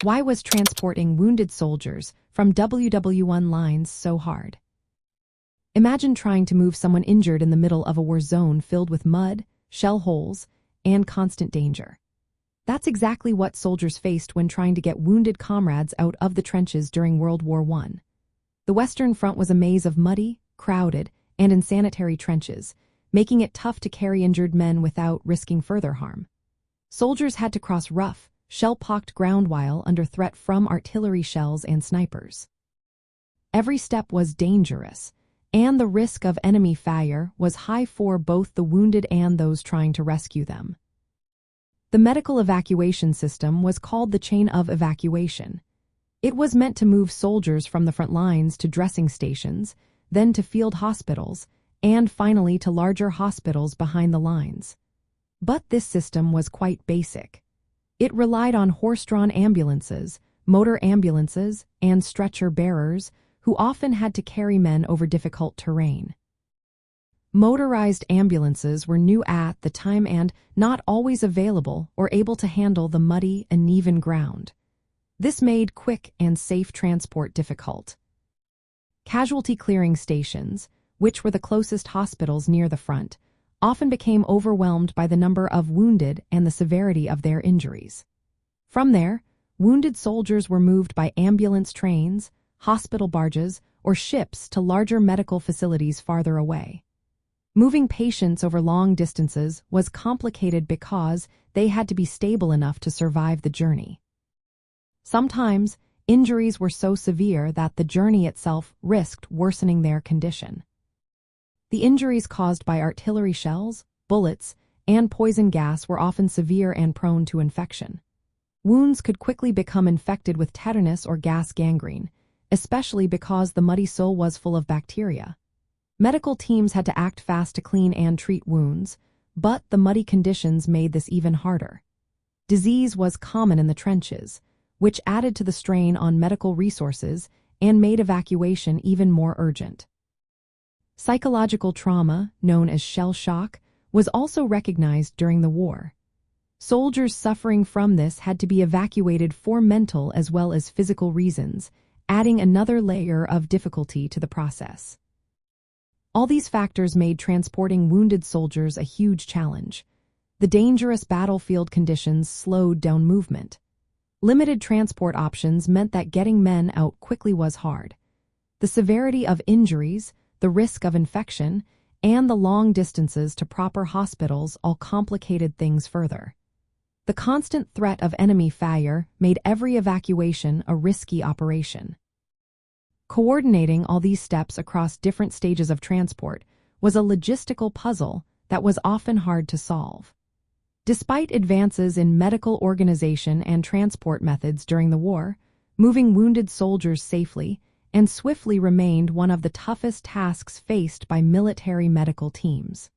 Why was transporting wounded soldiers from WWI lines so hard? Imagine trying to move someone injured in the middle of a war zone filled with mud, shell holes, and constant danger. That's exactly what soldiers faced when trying to get wounded comrades out of the trenches during World War I. The Western Front was a maze of muddy, crowded, and insanitary trenches, making it tough to carry injured men without risking further harm. Soldiers had to cross rough, shell-pocked ground while under threat from artillery shells and snipers. Every step was dangerous, and the risk of enemy fire was high for both the wounded and those trying to rescue them. The medical evacuation system was called the chain of evacuation. It was meant to move soldiers from the front lines to dressing stations, then to field hospitals, and finally to larger hospitals behind the lines. But this system was quite basic. It relied on horse-drawn ambulances, motor ambulances, and stretcher bearers, who often had to carry men over difficult terrain. Motorized ambulances were new at the time and not always available or able to handle the muddy, uneven ground. This made quick and safe transport difficult. Casualty clearing stations, which were the closest hospitals near the front, often became overwhelmed by the number of wounded and the severity of their injuries. From there, wounded soldiers were moved by ambulance trains, hospital barges, or ships to larger medical facilities farther away. Moving patients over long distances was complicated because they had to be stable enough to survive the journey. Sometimes, injuries were so severe that the journey itself risked worsening their condition. The injuries caused by artillery shells, bullets, and poison gas were often severe and prone to infection. Wounds could quickly become infected with tetanus or gas gangrene, especially because the muddy soil was full of bacteria. Medical teams had to act fast to clean and treat wounds, but the muddy conditions made this even harder. Disease was common in the trenches, which added to the strain on medical resources and made evacuation even more urgent. Psychological trauma, known as shell shock, was also recognized during the war. Soldiers suffering from this had to be evacuated for mental as well as physical reasons, adding another layer of difficulty to the process. All these factors made transporting wounded soldiers a huge challenge. The dangerous battlefield conditions slowed down movement. Limited transport options meant that getting men out quickly was hard. The severity of injuries, the risk of infection, and the long distances to proper hospitals all complicated things further. The constant threat of enemy fire made every evacuation a risky operation. Coordinating all these steps across different stages of transport was a logistical puzzle that was often hard to solve. Despite advances in medical organization and transport methods during the war, moving wounded soldiers safely and swiftly remained one of the toughest tasks faced by military medical teams.